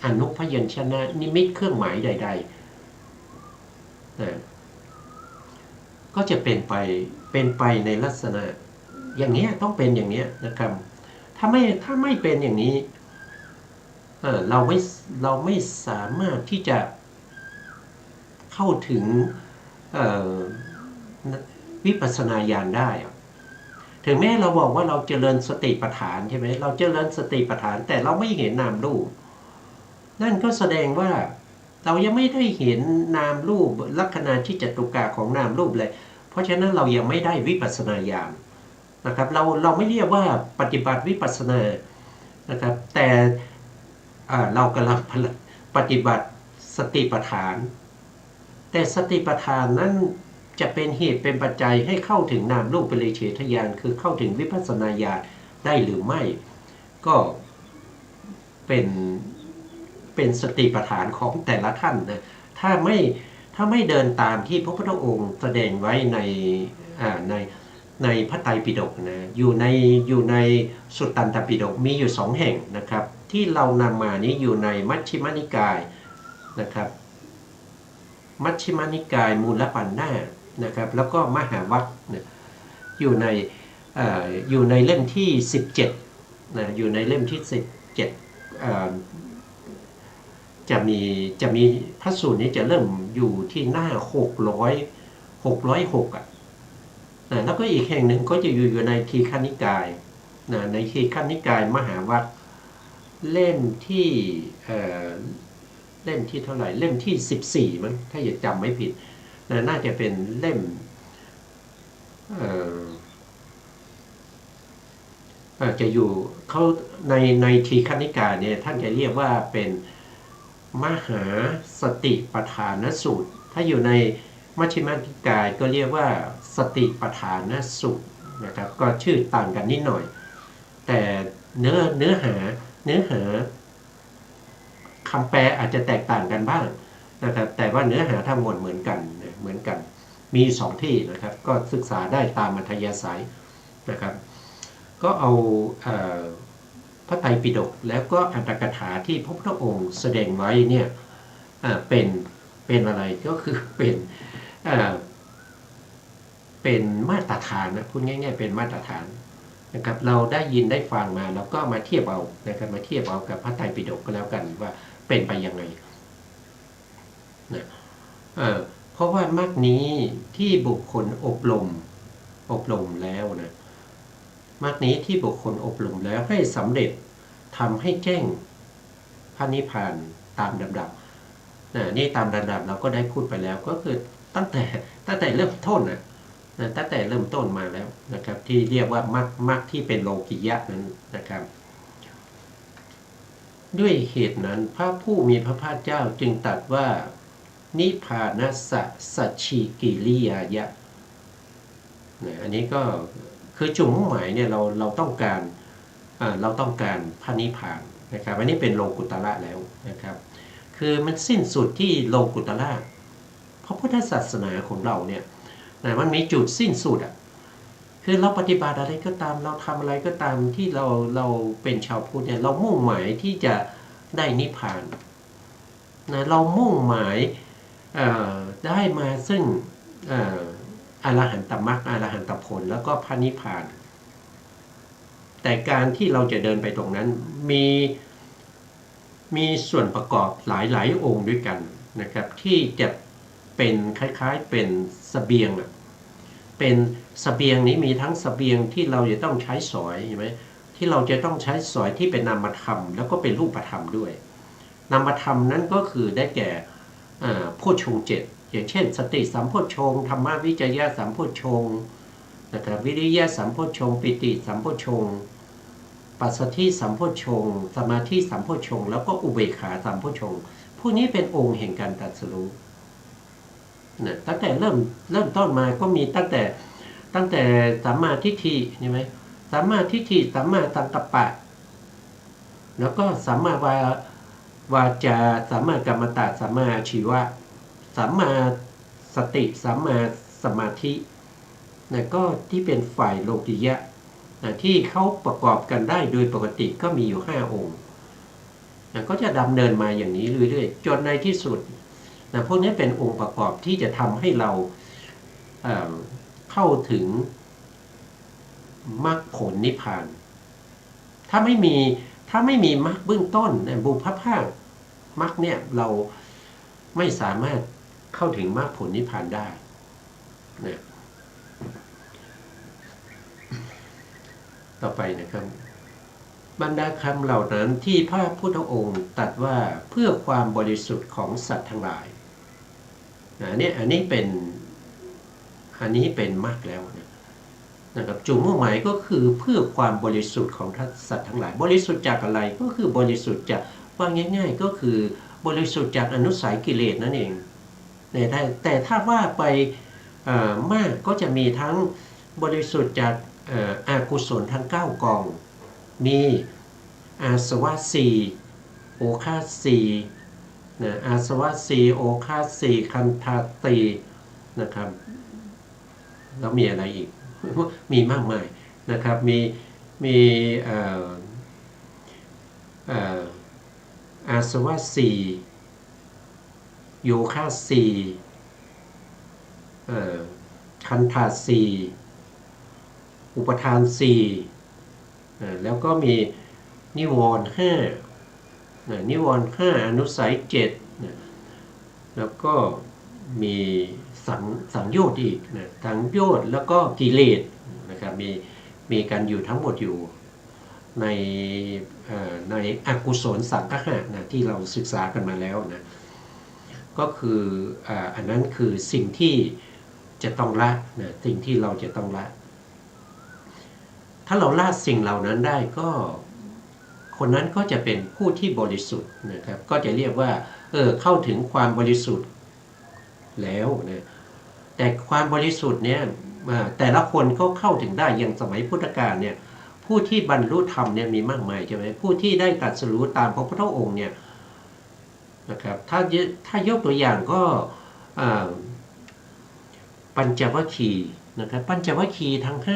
อนุพยัญชนะนิมิตเครื่องหมายใดๆก็จะเป็นไปในลักษณะอย่างนี้ต้องเป็นอย่างนี้นะครับถ้าไม่เป็นอย่างนี้เราไม่สามารถที่จะเข้าถึงวิปัสสนาญาณได้ถึงแม้เราบอกว่าเราเจริญสติปัฏฐานใช่ไหมเราเจริญสติปัฏฐานแต่เราไม่เห็นนามรูปนั่นก็แสดงว่าเรายังไม่ได้เห็นนามรูปลักษณะที่จตุกะของนามรูปเลยเพราะฉะนั้นเรายังไม่ได้วิปัสสนาญาณนะครับเราไม่เรียกว่าปฏิบัติวิปัสสนานะครับแต่เรากำลังปฏิบัติสติปัฏฐานแต่สติปัฏฐานนั้นจะเป็นเหตุเป็นปัจจัยให้เข้าถึงนามรูปปริเฉทญาณคือเข้าถึงวิปัสสนาญาณได้หรือไม่ก็เป็นสติปัฏฐานของแต่ละท่านนะถ้าไม่เดินตามที่พระพุทธองค์แสดงไว้ในพระไตรปิฎกนะอยู่ในสุตตันตปิฎกมีอยู่2แห่งนะครับที่เรานำมานี้อยู่ในมัชฌิมนิกายนะครับมัชฌิมนิกายมูลปัญนานะครับแล้วก็มหาวัคนะอยู่ในเล่มที่17นะอยู่ในเล่มที่17จะมีพระสูตรนี้จะเริ่มอยู่ที่หน้า606นะแล้วก็อีกแห่งหนึ่งก็จะอยู่ในทีฆนิกายนะในทีฆนิกายมหาวัคเล่มที่เท่าไหร่เล่มที่14มั้งถ้าอย่าจำไม่ผิดนะน่าจะเป็นเล่มจะอยู่เขาในทีฆนิกายเนี่ยท่านจะเรียกว่าเป็นมหาสติปัฏฐานสูตรถ้าอยู่ในมัชฌิมนิกายก็เรียกว่าสติปัฏฐานสูตรนะครับก็ชื่อต่างกันนิดหน่อยแต่เนื้อหาคำแปลอาจจะแตกต่างกันบ้างนะครับแต่ว่าเนื้อหาทั้งหมดเหมือนกันมี2ที่นะครับก็ศึกษาได้ตามอัธยาศัยนะครับก็เอาพระไตรปิฎกแล้วก็อัตถกถาที่พระพุทธองค์แสดงไว้เนี่ยเป็นอะไรก็คือเป็นมาตรฐานนะพูดง่ายๆเป็นมาตรฐานนะครับเราได้ยินได้ฟังมาแล้วก็มาเทียบเอานะครับมาเทียบเอากับพระไตรปิฎกก็แล้วกันว่าเป็นไปยังไงนะเพราะว่ามรรคนี้ที่บุคคลอบรมแล้วนะ มรรคนี้ที่บุคคลอบรมแล้วให้สำเร็จทำให้แจ้งพระนิพพานตามลำดับนี่ตามลำดับเราก็ได้พูดไปแล้วก็คือตั้งแต่เริ่มต้นตั้งแต่เริ่มต้นมาแล้วนะครับที่เรียกว่ามรรคที่เป็นโลกิยะนั้นนะครับด้วยเหตุนั้นพระผู้มีพระภาคเจ้าจึงตรัสว่านิพพานัสสะสัจฉิกิริยายะอันนี้ก็คือจุดมุ่งหมายเนี่ยเราต้องการพระนิพพานนะครับอันนี้เป็นโลกุตระแล้วนะครับคือมันสิ้นสุดที่โลกุตระพระพุทธศาสนาของเราเนี่ยมันมีจุดสิ้นสุดคือเราปฏิบัติอะไรก็ตามเราทำอะไรก็ตามที่เราเป็นชาวพุทธเนี่ยเรามุ่งหมายที่จะได้นิพพานเรามุ่งหมายได้มาซึ่งอรหันตมรรคอรหันตผลแล้วก็พระนิพพานแต่การที่เราจะเดินไปตรงนั้นมีส่วนประกอบหลายองค์ด้วยกันนะครับที่จะเป็นคล้ายๆเป็นเสบียงเป็นเสบียงนี้มีทั้งเสบียงที่เราจะต้องใช้สอยใช่ไหมที่เราจะต้องใช้สอยที่เป็นนามธรรมแล้วก็เป็นรูปธรรมด้วยนามธรรมนั้นก็คือได้แก่โพชฌงค์เจ็ดอย่างเช่นสติสัมโพชฌงค์ธรรมวิจยะสัมโพชฌงค์นะครับวิริยะสัมโพชฌงค์ปิติสัมโพชฌงค์ปัสสัทธิสัมโพชฌงค์สมาธิสัมโพชฌงค์แล้วก็อุเบกขาสัมโพชฌงค์พวกนี้เป็นองค์แห่งการตรัสรู้ตั้งแต่เริ่มต้นมาก็มีตั้งแต่สัมมาทิฏฐิใช่ไหมสัมมาทิฏฐิสัมมาสังกัปปะแล้วก็สัมมาวาจาสัมมากัมมันตะสัมมาอาชีวะสัมมาสติสัมมาสมาธิก็ที่เป็นฝ่ายโลกิยะที่เขาประกอบกันได้โดยปกติก็มีอยู่5องค์ก็จะดำเนินมาอย่างนี้เรื่อยๆจนในที่สุดพวกนี้เป็นองค์ประกอบที่จะทำให้เราเข้าถึงมรรคผลนิพพานถ้าไม่มีมรรคเบื้องต้นบุพภาคมรรคเนี่ยเราไม่สามารถเข้าถึงมรรคผลนิพพานได้นะต่อไปนะครับบรรดาคำเหล่านั้นที่พระพุทธองค์ตรัสว่าเพื่อความบริสุทธิ์ของสัตว์ทั้งหลายอันนี้เป็นมรรคแล้วนะครับจุดมุ่งหมายก็คือเพื่อความบริสุทธิ์ของสัตว์ทั้งหลายบริสุทธิ์จากอะไรก็คือบริสุทธิ์จากว่าง่ายๆก็คือบริสุทธิ์จากอนุสัยกิเลสนั่นเองแต่ถ้าว่าไปมากก็จะมีทั้งบริสุทธิ์จากอากุศลทั้ง9กองมีอาสวะ4โอฆาส4อาสวะ4โอฆาส4คันธาตีนะครับแล้วมีอะไรอีกมีมากมายนะครับมีอาสวะ4โยคะ4คันธา4อุปทาน4แล้วก็มีนิวรณ์5นิวรณ์5อนุสัย7แล้วก็มีสังโยชน์อีกสังโยชน์แล้วก็กิเลสนะครับมีกันอยู่ทั้งหมดอยู่ในอกุศลสังคหะที่เราศึกษากันมาแล้วก็คืออันนั้นคือสิ่งที่จะต้องละสิ่งที่เราจะต้องละถ้าเราละสิ่งเหล่านั้นได้ก็คนนั้นก็จะเป็นผู้ที่บริสุทธิ์นะครับก็จะเรียกว่าเข้าถึงความบริสุทธิ์แล้วนะแต่ความบริสุทธิ์เนี่ยแต่ละคนก็เข้าถึงได้อย่างสมัยพุทธกาลเนี่ยผู้ที่บรรลุธรรมเนี่ยมีมากมายใช่ไหมผู้ที่ได้ตรัสรู้ตามพระพุทธองค์เนี่ยนะครับถ้ายกตัวอย่างก็ปัญจวัคคีย์นะครับปัญจวัคคีย์ทั้ง5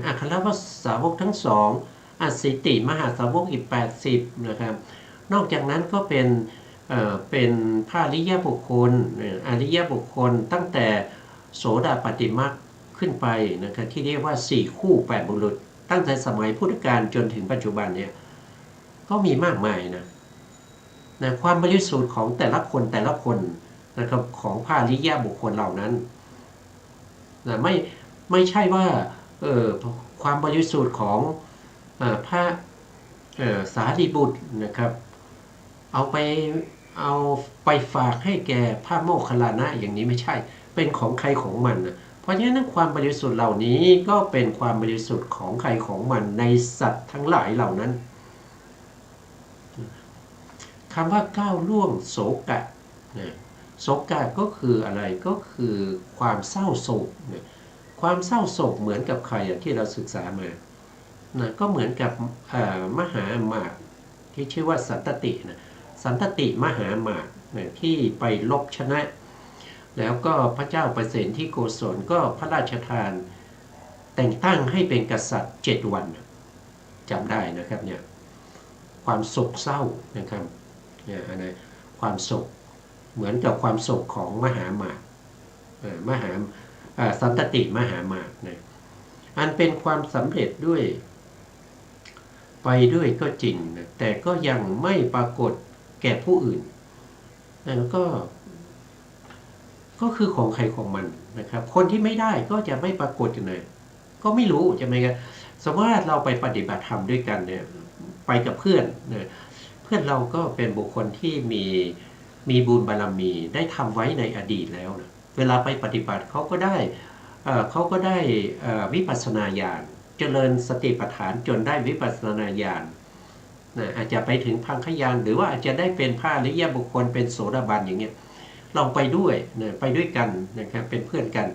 อัคคภาสาวกทั้ง2อสิติมหาสาวกอีก80นะครับนอกจากนั้นก็เป็นพระอริยบุคคลอริยบุคคลตั้งแต่โสดาปัตติมรรคขึ้นไปนะครับที่เรียกว่า4คู่8บุรุษตั้งแต่สมัยพุทธกาลจนถึงปัจจุบันเนี่ยก็มีมากมายนะความบริสุทธิ์ของแต่ละคนนะครับของพระอริยบุคคลเหล่านั้นไม่ใช่ว่า ความบริสุทธิ์ของพระสารีบุตรนะครับเอาไปฝากให้แก่พระโมคคัลลานะอย่างนี้ไม่ใช่เป็นของใครของมันนะเพราะฉะนั้นความบริสุทธิ์เหล่านี้ก็เป็นความบริสุทธิ์ของใครของมันในสัตว์ทั้งหลายเหล่านั้นคำว่าก้าวล่วงโศกะโศกะก็คืออะไรก็คือความเศร้าโศกความเศร้าโศกเหมือนกับใครที่เราศึกษามาก็เหมือนกับมหาอมาตย์ที่ชื่อว่าสันตติสันตติมหาอมาตย์ที่ไปลบชนะแล้วก็พระเจ้าประเสนที่โกศลก็พระราชทานแต่งตั้งให้เป็นกษัตริย์7 วันจำได้นะครับเนี่ยความโศกเศร้านะครับเนี่ยอันนี้ความโศกเหมือนกับความโศกของมหาอมาตย์สันตติมหาอมาตย์นะอันเป็นความสำเร็จด้วยไปด้วยก็จริงนะแต่ก็ยังไม่ปรากฏแก่ผู้อื่นนั่นก็คือของใครของมันนะครับคนที่ไม่ได้ก็จะไม่ปรากฏเลยก็ไม่รู้ใช่ไหมครับสมมติว่าเราไปปฏิบัติธรรมด้วยกันเนี่ยไปกับเพื่อนนะเพื่อนเราก็เป็นบุคคลที่มีบุญบารมีได้ทำไว้ในอดีตแล้วนะเวลาไปปฏิบัติเขาก็ได้วิปัสสนาญาณเจริญสติปัฏฐานจนได้วิปัสสนาญาณอาจจะไปถึงพังคญาณหรือว่าอาจจะได้เป็นพระอริยบุคคลเป็นโสดาบันอย่างเงี้ยลองไปด้วยไปด้วยกันนะครับเป็นเพื่อนกัน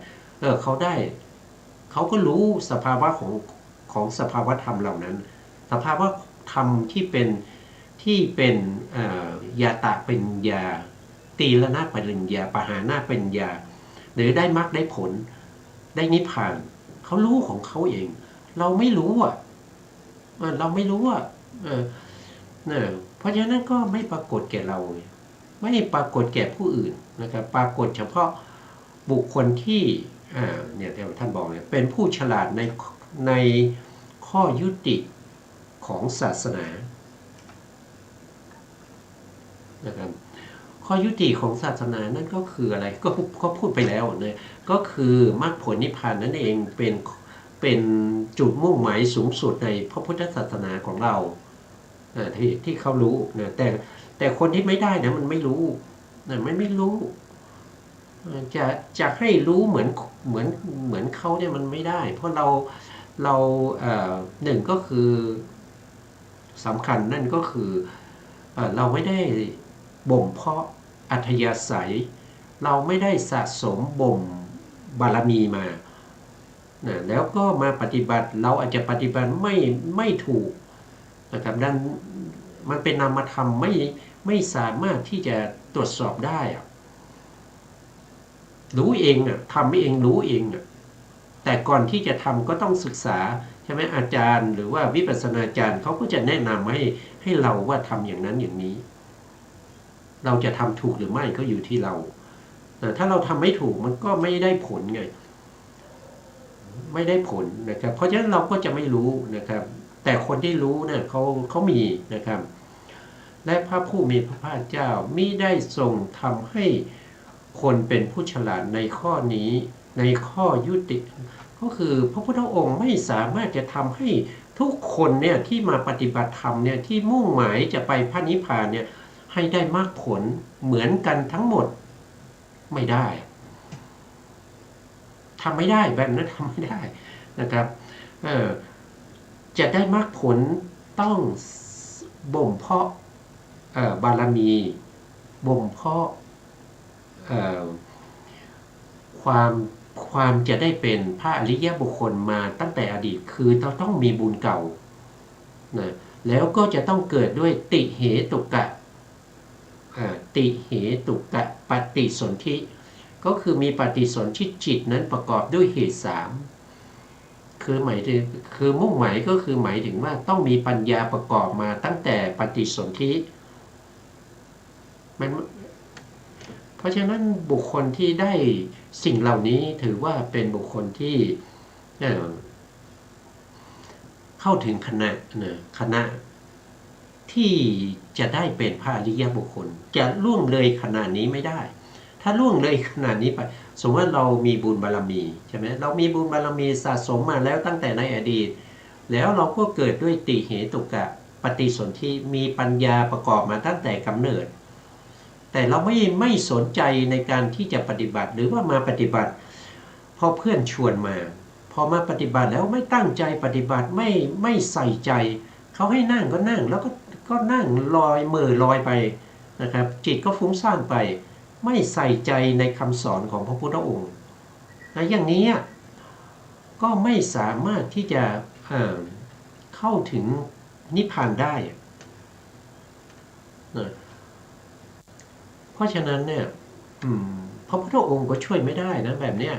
เขาก็รู้สภาวะของสภาวะธรรมเหล่านั้นสภาวะธรรมที่เป็นยาตะเป็นยาตีละนาปริญญาปหานาเป็นญาหรือได้มรรคได้ผลได้นิพพานเขารู้ของเขาเองเราไม่รู้เพราะฉะนั้นก็ไม่ปรากฏแก่เราไม่ปรากฏแก่ผู้อื่นนะครับปรากฏเฉพาะบุคคลที่เนี่ยท่านบอกเนี่ยเป็นผู้ฉลาดในข้อยุติของศาสนานะครับข้อยุติของศาสนานั่นก็คืออะไรก็พูดไปแล้วนะก็คือมรรคผลนิพพานนั่นเองเป็นจุดมุ่งหมายสูงสุดในพระพุทธศาสนาของเราที่เขารู้นะแต่คนที่ไม่ได้นะมันไม่รู้นะไม่รู้จะให้รู้เหมือนเขาเนี่ยมันไม่ได้เพราะเราหนึ่งก็คือสำคัญนั่นก็คือเราไม่ได้บ่มเพาะอัธยาศัยเราไม่ได้สะสมบ่มบารมีมาแล้วก็มาปฏิบัติเราอาจจะปฏิบัติไม่ถูกนะครับดังมันเป็นนามธรรมไม่สามารถที่จะตรวจสอบได้รู้เองทำเองรู้เองแต่ก่อนที่จะทำก็ต้องศึกษาใช่ไหมอาจารย์หรือว่าวิปัสสนาจารย์เขาก็จะแนะนำให้เราว่าทำอย่างนั้นอย่างนี้เราจะทำถูกหรือไม่ก็อยู่ที่เราถ้าเราทำไม่ถูกมันก็ไม่ได้ผลไงไม่ได้ผลนะครับเพราะฉะนั้นเราก็จะไม่รู้นะครับแต่คนที่รู้เนี่ยเขามีนะครับและพระผู้มีพระภาคเจ้ามิได้ทรงทำให้คนเป็นผู้ฉลาดในข้อนี้ในข้อยุติก็คือพระพุทธองค์ไม่สามารถจะทำให้ทุกคนเนี่ยที่มาปฏิบัติธรรมเนี่ยที่มุ่งหมายจะไปพระนิพพานเนี่ยให้ได้มรรคผลเหมือนกันทั้งหมดไม่ได้ทำไม่ได้แบบนั้นทำไม่ได้นะครับจะได้มรรคผลต้องบ่มเพาะบารมีบ่มเพาะความจะได้เป็นพระอริยบุคคลมาตั้งแต่อดีตคือเราต้องมีบุญเก่านะแล้วก็จะต้องเกิดด้วยติเหตุกะปฏิสนธิก็คือมีปฏิสนธิจิตนั้นประกอบด้วยเหตุ3คือหมายถึงคือมุ่งหมายก็คือหมายถึงว่าต้องมีปัญญาประกอบมาตั้งแต่ปฏิสนธิเพราะฉะนั้นบุคคลที่ได้สิ่งเหล่านี้ถือว่าเป็นบุคคลที่เข้าถึงคณะที่จะได้เป็นพระอริยบุคคลจะล่วงเลยขนาดนี้ไม่ได้ ถ้าล่วงเลยขนาดนี้ไปสมมติว่าเรามีบุญบารมีใช่ไหมเรามีบุญบารมีสะสมมาแล้วตั้งแต่ในอดีตแล้วเราก็เกิดด้วยติเหตุกะปฏิสนธิมีปัญญาประกอบมาตั้งแต่กำเนิดแต่เราไม่สนใจในการที่จะปฏิบัติหรือว่ามาปฏิบัติเพราะเพื่อนชวนมาพอมาปฏิบัติแล้วไม่ตั้งใจปฏิบัติไม่ใส่ใจเขาให้นั่งก็นั่งแล้วก็นั่งลอยมือลอยไปนะครับจิตก็ฟุ้งซ่านไปไม่ใส่ใจในคำสอนของพระพุทธองค์อย่างนี้ก็ไม่สามารถที่จะเข้าถึงนิพพานได้เพราะฉะนั้นเนี่ยพระพุทธองค์ก็ช่วยไม่ได้นะแบบเนี้ย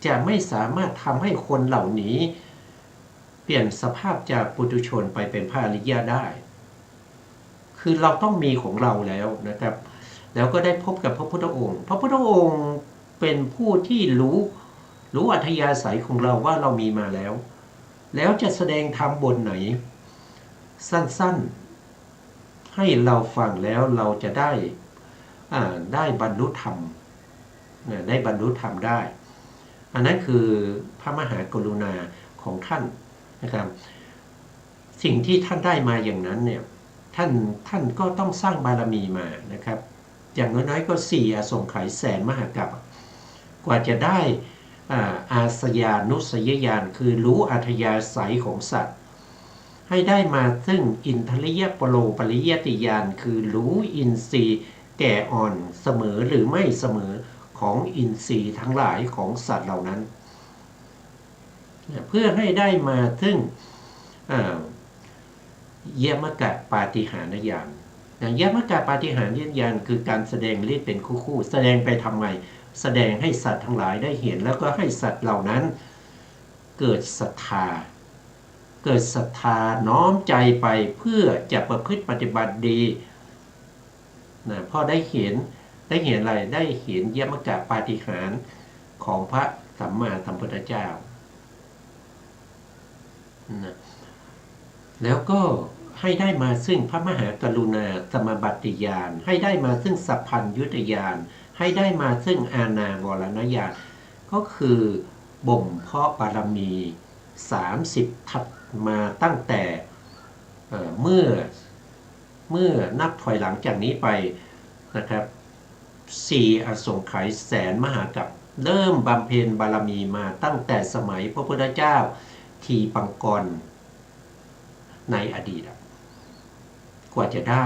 จะไม่สามารถทำให้คนเหล่านี้เปลี่ยนสภาพจากปุถุชนไปเป็นพระอริยะได้คือเราต้องมีของเราแล้วนะครับแล้วก็ได้พบกับพระพุทธองค์พระพุทธองค์เป็นผู้ที่รู้อัธยาศัยของเราว่าเรามีมาแล้วจะแสดงธรรมบทไหนสั้นๆให้เราฟังแล้วเราจะได้บรรลุธรรมได้บรรลุธรรมได้อันนั้นคือพระมหากรุณาของท่านนะครับสิ่งที่ท่านได้มาอย่างนั้นเนี่ยท่านก็ต้องสร้างบารมีมานะครับอย่างน้อยๆก็4อสงไขยแสนมหากัปกว่าจะได้อาสยานุสยญาณคือรู้อัธยาศัยของสัตว์ให้ได้มาซึ่งอินทริยปโลปริยติญาณคือรู้อินทรีย์แก่อ่อนเสมอหรือไม่เสมอของอินทรีย์ทั้งหลายของสัตว์เหล่านั้นเพื่อให้ได้มาซึ่งยมกะปาฏิหาริยญาณยมกะปาฏิหาริยญาณคือการแสดงฤทธิ์เป็นคู่ๆแสดงไปทำไมแสดงให้สัตว์ทั้งหลายได้เห็นแล้วก็ให้สัตว์เหล่านั้นเกิดศรัทธาน้อมใจไปเพื่อจะประพฤติปฏิบัติดีพอได้เห็นอะไรได้เห็นยมกะปาฏิหาริย์ของพระสัมมาสัมพุทธเจ้าแล้วก็ให้ได้มาซึ่งพระมหากรุณาสมบัติญาณให้ได้มาซึ่งสัพพัญญุตญาณให้ได้มาซึ่งอานาวรณญาณก็คือบ่มเพาะบารมี30ทัศมาตั้งแต่เมื่อนับถอยหลังจากนี้ไปนะครับ4อสงไขยแสนมหากัปเริ่มบำเพ็ญบารมีมาตั้งแต่สมัยพระพุทธเจ้าทีปังกรในอดีตกว่าจะได้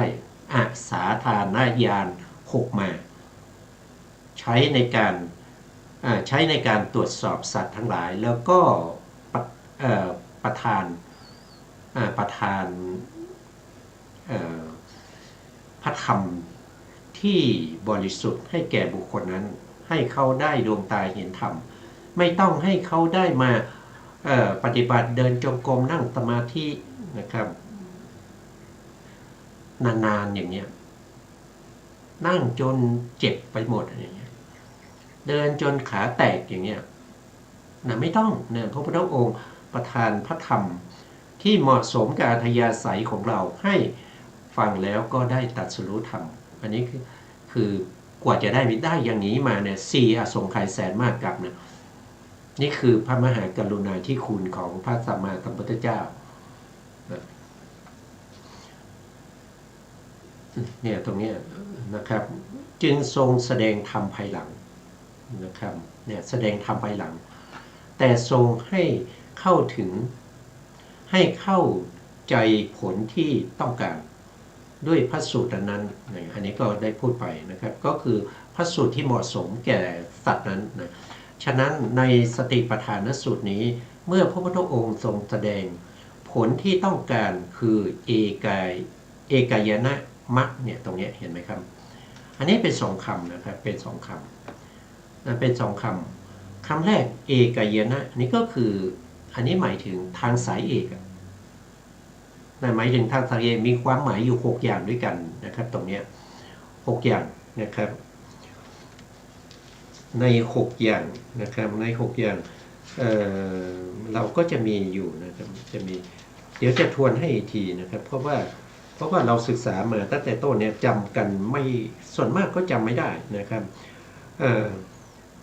อาสาทานญาณ6มาใช้ในการตรวจสอบสัตว์ทั้งหลายแล้วก็ประทานพระธรรมที่บริสุทธิ์ให้แก่บุคคลนั้นให้เขาได้ดวงตาเห็นธรรมไม่ต้องให้เขาได้มาปฏิบัติเดินจงกรมนั่งสมาธินะครับนานๆอย่างเงี้ยนั่งจนเจ็บไปหมดอย่างเงี้ยเดินจนขาแตกอย่างเงี้ยไม่ต้องพระพุทธองค์ประทานพระธรรมที่เหมาะสมกับอัธยาศัยของเราให้ฟังแล้วก็ได้ตรัสรู้ธรรมอันนี้คือกว่าจะได้อย่างนี้มาเนี่ย4อสงไขยแสนมหากัปเนี่ยนี่คือพระมหากรุณาธิคุณของพระสัมมาสัมพุทธเจ้าเนี่ยตรงนี้นะครับจึงทรงแสดงธรรมภายหลังนะครับเนี่ยแสดงธรรมภายหลังแต่ทรงให้เข้าใจผลที่ต้องการด้วยพระสูตรนั้นอันนี้ก็ได้พูดไปนะครับก็คือพระสูตรที่เหมาะสมแก่สัตว์นั้นนะฉะนั้นในสติปัฏฐานสูตรนี้เมื่อพระพุทธองค์ทรงแสดงผลที่ต้องการคือเอกายนะมรรคเนี่ยตรงนี้เห็นไหมครับอันนี้เป็น2คำนะครับเป็น2คำเป็น2คำแรกเอกายนะอันนี้ก็คืออันนี้หมายถึงทางสายเอกหมายถึงทางสายเอกมีความหมายอยู่6อย่างด้วยกันนะครับตรงนี้6อย่างนะครับใน6อย่างนะครับใน6อย่างเราก็จะมีอยู่นะครับจะมีเดี๋ยวจะทวนให้อีกทีนะครับเพราะว่า เพราะว่าเราศึกษามาตั้งแต่ต้นเนี่ยจำกันไม่ส่วนมากก็จำไม่ได้นะครับเอ่อ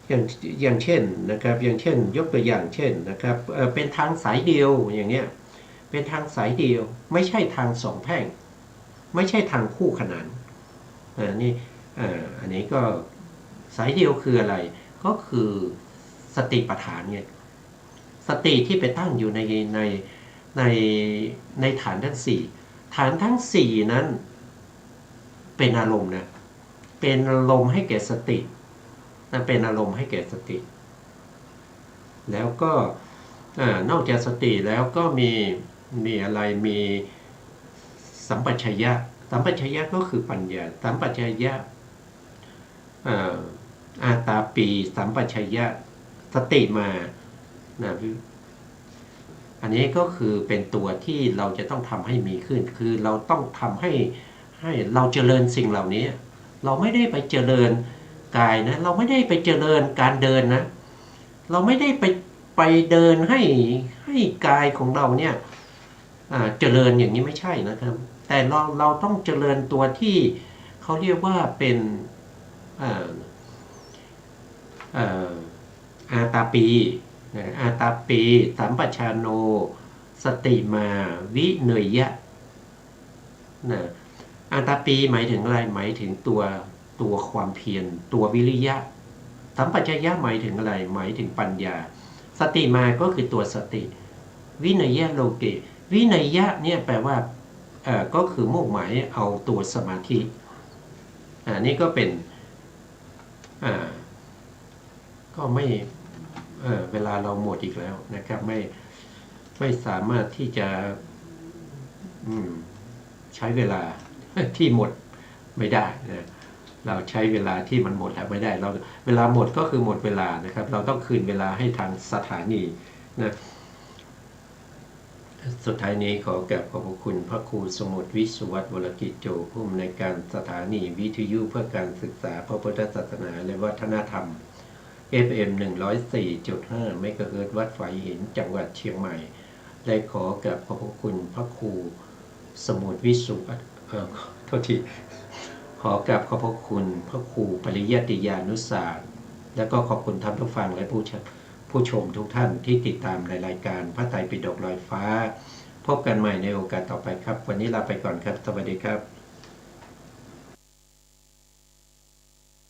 อย่างอย่างเช่นนะครับอย่างเช่นยกตัวอย่างเช่นนะครับเป็นทางสายเดียวอย่างเงี้ยเป็นทางสายเดียวไม่ใช่ทางสองแพร่งไม่ใช่ทางคู่ขนานนี่อันนี้ก็สายเดียวคืออะไรก็คือสติปัฏฐานไงสติที่ไปตั้งอยู่ในในฐานทั้งสี่ฐานทั้งสี่นั้นเป็นอารมณ์นะเป็นอารมณ์ให้แก่สตินั่นเป็นอารมณ์ให้แก่สติแล้วก็นอกจากสติแล้วก็มีอะไรมีสัมปชัญญะสัมปชัญญะก็คือปัญญาสัมปชัญญะอาตาปีสัมปชัญญะสติมานะอันนี้ก็คือเป็นตัวที่เราจะต้องทำให้มีขึ้นคือเราต้องทำให้เราเจริญสิ่งเหล่านี้เราไม่ได้ไปเจริญกายนะเราไม่ได้ไปเจริญการเดินนะเราไม่ได้ไปเดินให้กายของเราเนี่ยเจริญอย่างนี้ไม่ใช่นะครับแต่เราต้องเจริญตัวที่เขาเรียกว่าเป็นอาตาปีอาตาปีสัมปชานโนสติมาวิเนยยะนะอาตาปีหมายถึงอะไรหมายถึงตัวความเพียรตัววิริยะสัมปชัญญะหมายถึงอะไรหมายถึงปัญญาสติมาก็คือตัวสติวินัยยะโลเกวินัยยะเนี่ยแปลว่าก็คือมุ่งหมายเอาตัวสมาธินี่ก็เป็นก็ไม่เวลาเราหมดอีกแล้วนะครับไม่สามารถที่จะใช้เวลาที่หมดไม่ได้นะเราใช้เวลาที่มันหมดแล้วไม่ได้เราเวลาหมดก็คือหมดเวลานะครับเราต้องคืนเวลาให้ทางสถานีนะสุดท้ายนี้ขอกราบขอบพระคุณพระครูสมุทรวิสุวัฒน์วรกิจโจผู้อำนวยการสถานีวิทยุเพื่อการศึกษาพระพุทธศาสนาและวัฒนธรรม FM 104.5 เมกะเฮิรตซ์วัดฝายหินจังหวัดเชียงใหม่และขอกราบขอบพระคุณพระครูสมุทรวิสุวัฒน์โทษทีขอกราบขอบพระคุณพระครูปริยัติยานุศาสตร์และก็ขอบคุณท่านผู้ฟังและผู้ชมทุกท่านที่ติดตามในรายการพระไตรปิฎกลอยฟ้าพบกันใหม่ในโอกาสต่อไปครับวันนี้ลาไปก่อนครับสวัสดีครับ